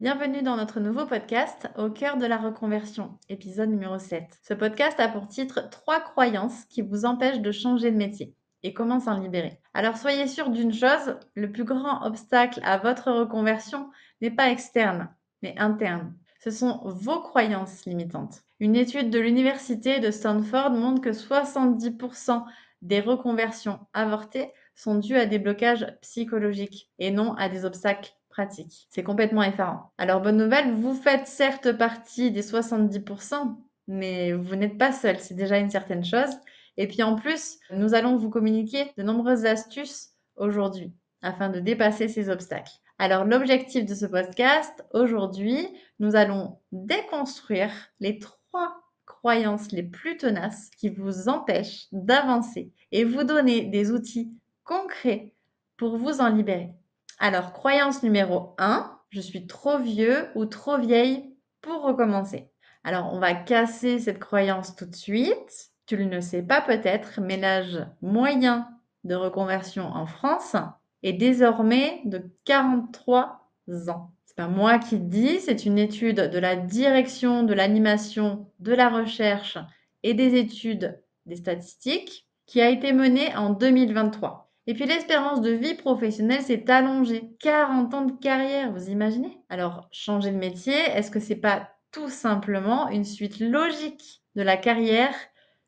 Bienvenue dans notre nouveau podcast Au cœur de la reconversion, épisode numéro 7. Ce podcast a pour titre 3 croyances qui vous empêchent de changer de métier et comment s'en libérer. Alors soyez sûr d'une chose, le plus grand obstacle à votre reconversion n'est pas externe, mais interne. Ce sont vos croyances limitantes. Une étude de l'université de Stanford montre que 70% des reconversions avortées sont dues à des blocages psychologiques et non à des obstacles pratiques. C'est complètement effarant. Alors, bonne nouvelle, vous faites certes partie des 70%, mais vous n'êtes pas seul, c'est déjà une certaine chose. Et puis en plus, nous allons vous communiquer de nombreuses astuces aujourd'hui afin de dépasser ces obstacles. Alors, l'objectif de ce podcast, aujourd'hui, nous allons déconstruire les 3 croyances les plus tenaces qui vous empêchent d'avancer et vous donner des outils concrets pour vous en libérer. Alors, croyance numéro 1, je suis trop vieux ou trop vieille pour recommencer. Alors, on va casser cette croyance tout de suite. Tu ne le sais pas peut-être, mais l'âge moyen de reconversion en France est désormais de 43 ans. C'est pas moi qui le dis, c'est une étude de la direction de l'animation, de la recherche et des études des statistiques qui a été menée en 2023. Et puis l'espérance de vie professionnelle s'est allongée. 40 ans de carrière, vous imaginez? Alors, changer de métier, est-ce que c'est pas tout simplement une suite logique de la carrière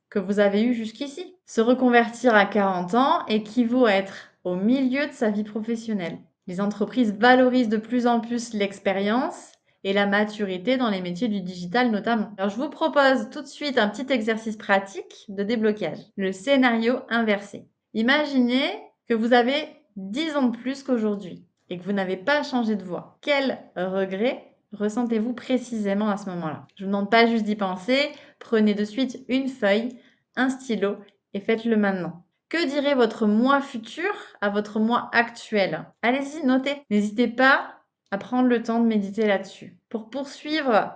que vous avez eue jusqu'ici? Se reconvertir à 40 ans équivaut à être au milieu de sa vie professionnelle. Les entreprises valorisent de plus en plus l'expérience et la maturité dans les métiers du digital notamment. Alors je vous propose tout de suite un petit exercice pratique de déblocage. Le scénario inversé. Imaginez que vous avez 10 ans de plus qu'aujourd'hui et que vous n'avez pas changé de voie. Quel regret ressentez-vous précisément à ce moment-là? Je ne vous demande pas juste d'y penser, prenez de suite une feuille, un stylo et faites-le maintenant. Que dirait votre moi futur à votre moi actuel? Allez-y, notez. N'hésitez pas à prendre le temps de méditer là-dessus. Pour poursuivre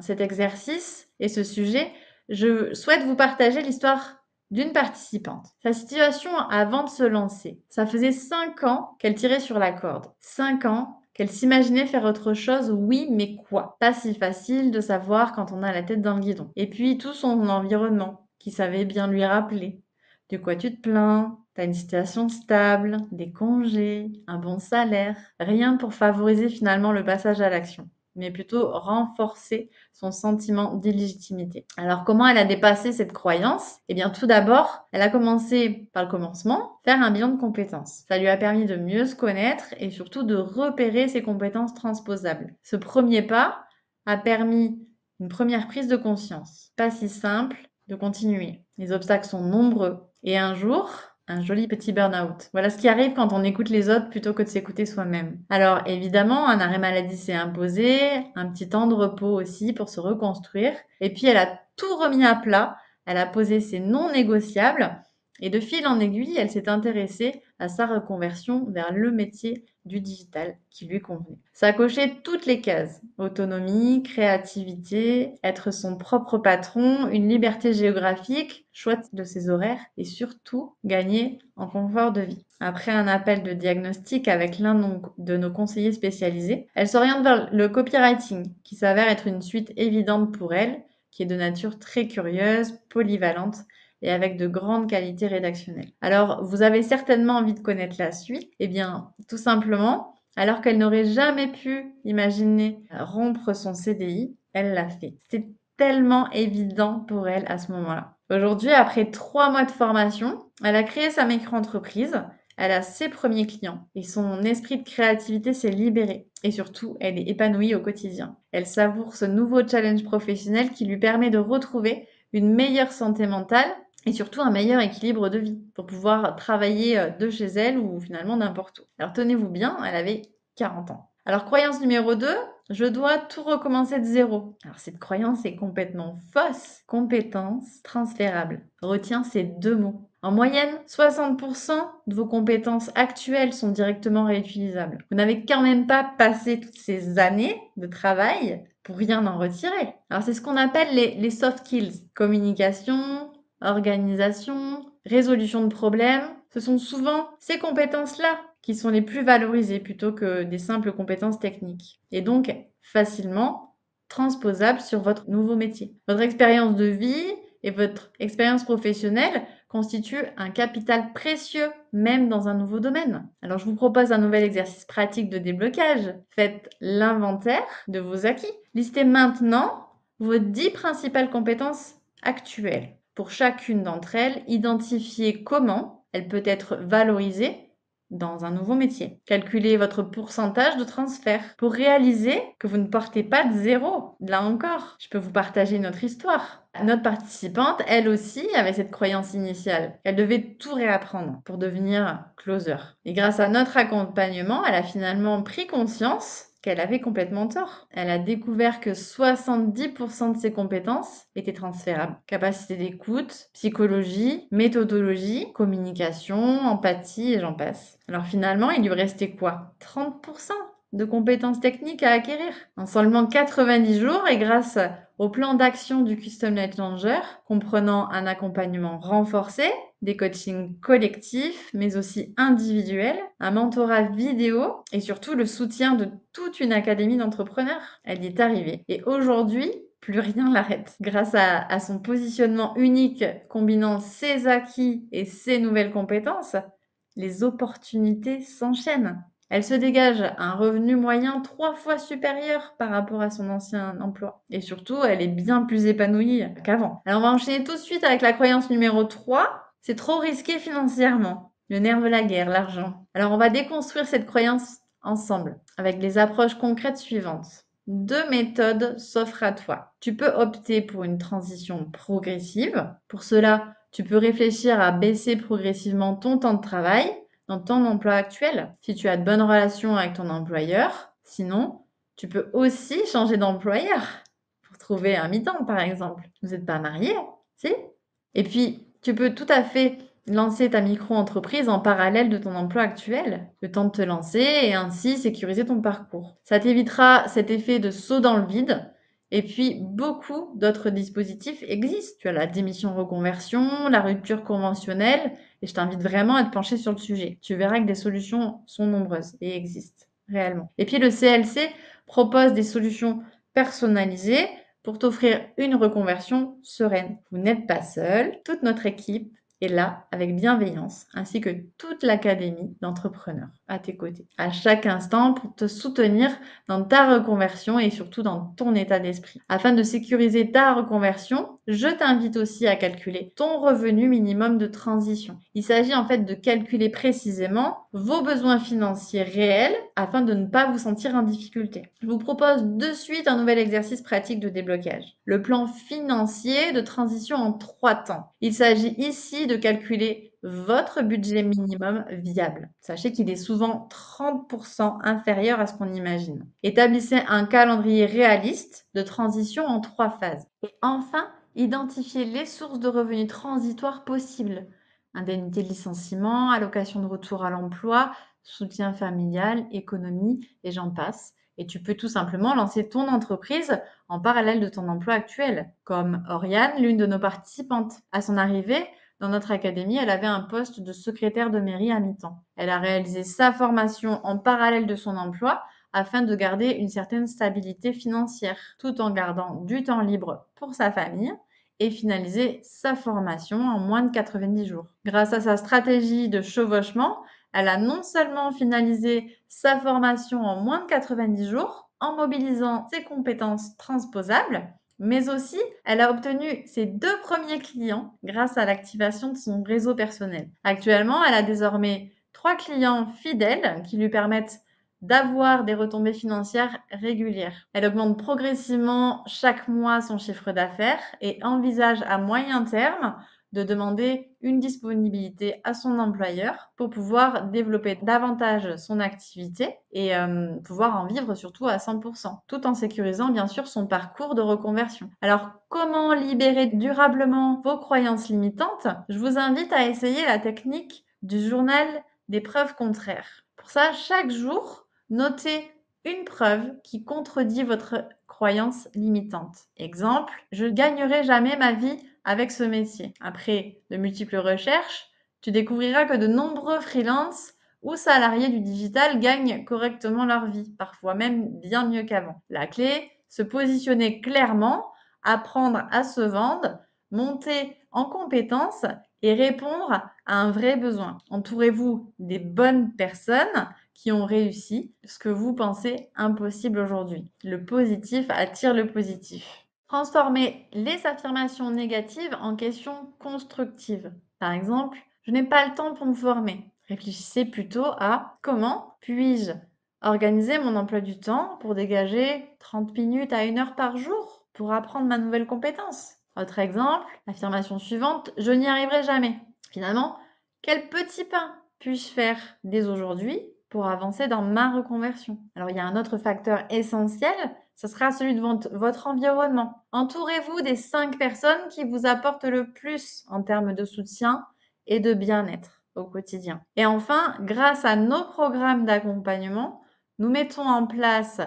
cet exercice et ce sujet, je souhaite vous partager l'histoire d'une participante. Sa situation avant de se lancer, ça faisait 5 ans qu'elle tirait sur la corde. 5 ans qu'elle s'imaginait faire autre chose, oui, mais quoi? Pas si facile de savoir quand on a la tête dans le guidon. Et puis tout son environnement, qui savait bien lui rappeler. De quoi tu te plains? T'as une situation stable, des congés, un bon salaire. Rien pour favoriser finalement le passage à l'action, mais plutôt renforcer son sentiment d'illégitimité. Alors comment elle a dépassé cette croyance? Eh bien tout d'abord, elle a commencé par le commencement, faire un bilan de compétences. Ça lui a permis de mieux se connaître et surtout de repérer ses compétences transposables. Ce premier pas a permis une première prise de conscience. Pas si simple de continuer. Les obstacles sont nombreux et un jour, un joli petit burn-out. Voilà ce qui arrive quand on écoute les autres plutôt que de s'écouter soi-même. Alors évidemment, un arrêt maladie s'est imposé, un petit temps de repos aussi pour se reconstruire. Et puis elle a tout remis à plat, elle a posé ses non négociables et de fil en aiguille, elle s'est intéressée à sa reconversion vers le métier du digital qui lui convenait. Ça cochait toutes les cases. Autonomie, créativité, être son propre patron, une liberté géographique, choix de ses horaires et surtout gagner en confort de vie. Après un appel de diagnostic avec l'un de nos conseillers spécialisés, elle s'oriente vers le copywriting qui s'avère être une suite évidente pour elle, qui est de nature très curieuse, polyvalente et avec de grandes qualités rédactionnelles. Alors, vous avez certainement envie de connaître la suite. Eh bien, tout simplement, alors qu'elle n'aurait jamais pu imaginer rompre son CDI, elle l'a fait. C'était tellement évident pour elle à ce moment-là. Aujourd'hui, après 3 mois de formation, elle a créé sa micro-entreprise, elle a ses premiers clients et son esprit de créativité s'est libéré. Et surtout, elle est épanouie au quotidien. Elle savoure ce nouveau challenge professionnel qui lui permet de retrouver une meilleure santé mentale et surtout un meilleur équilibre de vie pour pouvoir travailler de chez elle ou finalement n'importe où. Alors tenez-vous bien, elle avait 40 ans. Alors croyance numéro 2, je dois tout recommencer de zéro. Alors cette croyance est complètement fausse. Compétences transférables. Retiens ces 2 mots. En moyenne, 60% de vos compétences actuelles sont directement réutilisables. Vous n'avez quand même pas passé toutes ces années de travail pour rien en retirer. Alors c'est ce qu'on appelle les soft skills. Communication, organisation, résolution de problèmes. Ce sont souvent ces compétences-là qui sont les plus valorisées plutôt que des simples compétences techniques. Et donc facilement transposables sur votre nouveau métier. Votre expérience de vie et votre expérience professionnelle constituent un capital précieux, même dans un nouveau domaine. Alors, je vous propose un nouvel exercice pratique de déblocage. Faites l'inventaire de vos acquis. Listez maintenant vos 10 principales compétences actuelles. Pour chacune d'entre elles, identifiez comment elle peut être valorisée dans un nouveau métier. Calculez votre pourcentage de transfert pour réaliser que vous ne partez pas de zéro. Là encore, je peux vous partager notre histoire. Notre participante, elle aussi, avait cette croyance initiale. Elle devait tout réapprendre pour devenir closer. Et grâce à notre accompagnement, elle a finalement pris conscience qu'elle avait complètement tort. Elle a découvert que 70% de ses compétences étaient transférables. Capacité d'écoute, psychologie, méthodologie, communication, empathie et j'en passe. Alors finalement, il lui restait quoi? 30% de compétences techniques à acquérir. En seulement 90 jours et grâce au plan d'action du Custom Life Changer, comprenant un accompagnement renforcé, des coachings collectifs, mais aussi individuels, un mentorat vidéo et surtout le soutien de toute une académie d'entrepreneurs. Elle y est arrivée. Et aujourd'hui, plus rien l'arrête. Grâce à son positionnement unique, combinant ses acquis et ses nouvelles compétences, les opportunités s'enchaînent. Elle se dégage un revenu moyen 3 fois supérieur par rapport à son ancien emploi. Et surtout, elle est bien plus épanouie qu'avant. Alors, on va enchaîner tout de suite avec la croyance numéro 3. C'est trop risqué financièrement. Le nerf de la guerre, l'argent. Alors, on va déconstruire cette croyance ensemble avec les approches concrètes suivantes. 2 méthodes s'offrent à toi. Tu peux opter pour une transition progressive. Pour cela, tu peux réfléchir à baisser progressivement ton temps de travail dans ton emploi actuel, si tu as de bonnes relations avec ton employeur. Sinon, tu peux aussi changer d'employeur pour trouver un mi-temps, par exemple. Vous n'êtes pas marié, si? Et puis, tu peux tout à fait lancer ta micro-entreprise en parallèle de ton emploi actuel, le temps de te lancer et ainsi sécuriser ton parcours. Ça t'évitera cet effet de saut dans le vide. Et puis, beaucoup d'autres dispositifs existent. Tu as la démission reconversion, la rupture conventionnelle, et je t'invite vraiment à te pencher sur le sujet. Tu verras que des solutions sont nombreuses et existent réellement. Et puis, le CLC propose des solutions personnalisées pour t'offrir une reconversion sereine. Vous n'êtes pas seul, toute notre équipe est là avec bienveillance, ainsi que toute l'académie d'entrepreneurs à tes côtés, à chaque instant pour te soutenir dans ta reconversion et surtout dans ton état d'esprit. Afin de sécuriser ta reconversion, je t'invite aussi à calculer ton revenu minimum de transition. Il s'agit en fait de calculer précisément vos besoins financiers réels afin de ne pas vous sentir en difficulté. Je vous propose de suite un nouvel exercice pratique de déblocage. Le plan financier de transition en 3 temps. Il s'agit ici de calculer votre budget minimum viable. Sachez qu'il est souvent 30% inférieur à ce qu'on imagine. Établissez un calendrier réaliste de transition en 3 phases. Et enfin, identifiez les sources de revenus transitoires possibles. Indemnité de licenciement, allocation de retour à l'emploi, soutien familial, économie et j'en passe. Et tu peux tout simplement lancer ton entreprise en parallèle de ton emploi actuel, comme Oriane, l'une de nos participantes. À son arrivée, dans notre académie, elle avait un poste de secrétaire de mairie à mi-temps. Elle a réalisé sa formation en parallèle de son emploi afin de garder une certaine stabilité financière, tout en gardant du temps libre pour sa famille et finaliser sa formation en moins de 90 jours. Grâce à sa stratégie de chevauchement, elle a non seulement finalisé sa formation en moins de 90 jours, en mobilisant ses compétences transposables, mais aussi elle a obtenu ses 2 premiers clients grâce à l'activation de son réseau personnel. Actuellement, elle a désormais 3 clients fidèles qui lui permettent d'avoir des retombées financières régulières. Elle augmente progressivement chaque mois son chiffre d'affaires et envisage à moyen terme de demander une disponibilité à son employeur pour pouvoir développer davantage son activité et pouvoir en vivre surtout à 100%, tout en sécurisant bien sûr son parcours de reconversion. Alors, comment libérer durablement vos croyances limitantes? Je vous invite à essayer la technique du journal des preuves contraires. Pour ça, chaque jour, notez une preuve qui contredit votre croyance limitante. Exemple, je ne gagnerai jamais ma vie avec ce métier. Après de multiples recherches, tu découvriras que de nombreux freelances ou salariés du digital gagnent correctement leur vie, parfois même bien mieux qu'avant. La clé, se positionner clairement, apprendre à se vendre, monter en compétences et répondre à un vrai besoin. Entourez-vous des bonnes personnes qui ont réussi ce que vous pensez impossible aujourd'hui. Le positif attire le positif. Transformez les affirmations négatives en questions constructives. Par exemple, je n'ai pas le temps pour me former. Réfléchissez plutôt à comment puis-je organiser mon emploi du temps pour dégager 30 minutes à 1 heure par jour pour apprendre ma nouvelle compétence. Autre exemple, affirmation suivante, je n'y arriverai jamais. Finalement, quel petit pas puis-je faire dès aujourd'hui pour avancer dans ma reconversion? Alors, il y a un autre facteur essentiel, ce sera celui de votre environnement. Entourez-vous des 5 personnes qui vous apportent le plus en termes de soutien et de bien-être au quotidien. Et enfin, grâce à nos programmes d'accompagnement, nous mettons en place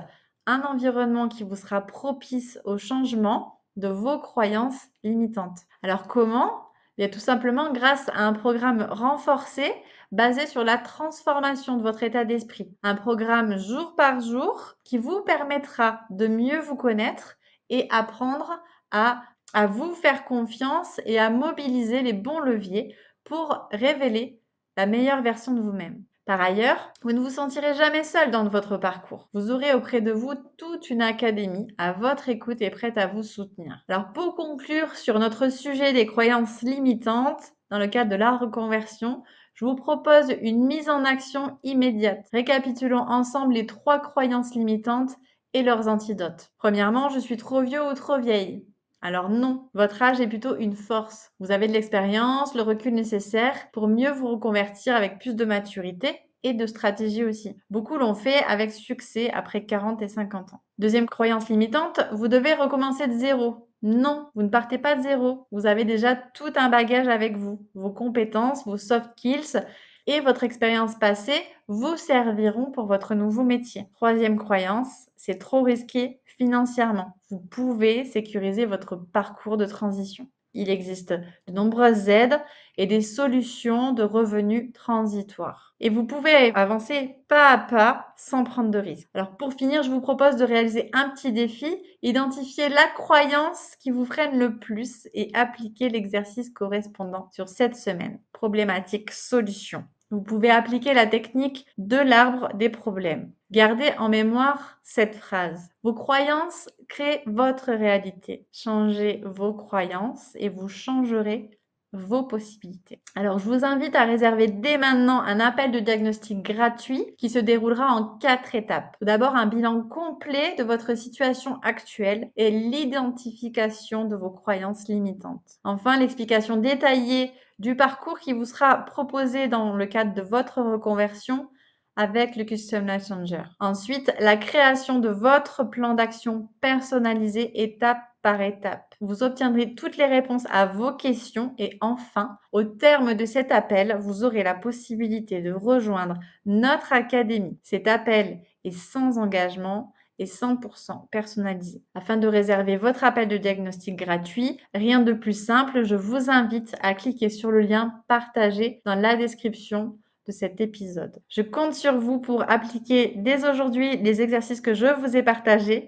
un environnement qui vous sera propice au changement de vos croyances limitantes. Alors comment? Bien, tout simplement grâce à un programme renforcé basé sur la transformation de votre état d'esprit. Un programme jour par jour qui vous permettra de mieux vous connaître et apprendre à vous faire confiance et à mobiliser les bons leviers pour révéler la meilleure version de vous-même. Par ailleurs, vous ne vous sentirez jamais seul dans votre parcours. Vous aurez auprès de vous toute une académie à votre écoute et prête à vous soutenir. Alors pour conclure sur notre sujet des croyances limitantes, dans le cadre de la reconversion, je vous propose une mise en action immédiate. Récapitulons ensemble les 3 croyances limitantes et leurs antidotes. Premièrement, je suis trop vieux ou trop vieille. Alors non, votre âge est plutôt une force. Vous avez de l'expérience, le recul nécessaire pour mieux vous reconvertir avec plus de maturité et de stratégie aussi. Beaucoup l'ont fait avec succès après 40 et 50 ans. Deuxième croyance limitante, vous devez recommencer de zéro. Non, vous ne partez pas de zéro. Vous avez déjà tout un bagage avec vous. Vos compétences, vos soft skills et votre expérience passée vous serviront pour votre nouveau métier. Troisième croyance, c'est trop risqué financièrement. Vous pouvez sécuriser votre parcours de transition. Il existe de nombreuses aides et des solutions de revenus transitoires. Et vous pouvez avancer pas à pas sans prendre de risques. Alors pour finir, je vous propose de réaliser un petit défi, identifier la croyance qui vous freine le plus et appliquer l'exercice correspondant sur cette semaine. Problématique, solution. Vous pouvez appliquer la technique de l'arbre des problèmes. Gardez en mémoire cette phrase. Vos croyances créent votre réalité. Changez vos croyances et vous changerez vos possibilités. Alors, je vous invite à réserver dès maintenant un appel de diagnostic gratuit qui se déroulera en 4 étapes. Tout d'abord, un bilan complet de votre situation actuelle et l'identification de vos croyances limitantes. Enfin, l'explication détaillée du parcours qui vous sera proposé dans le cadre de votre reconversion avec le Custom Life Changer. Ensuite, la création de votre plan d'action personnalisé étape par étape. Vous obtiendrez toutes les réponses à vos questions et enfin, au terme de cet appel, vous aurez la possibilité de rejoindre notre académie. Cet appel est sans engagement et 100% personnalisé. Afin de réserver votre appel de diagnostic gratuit, rien de plus simple, je vous invite à cliquer sur le lien partagé dans la description de cet épisode. Je compte sur vous pour appliquer dès aujourd'hui les exercices que je vous ai partagés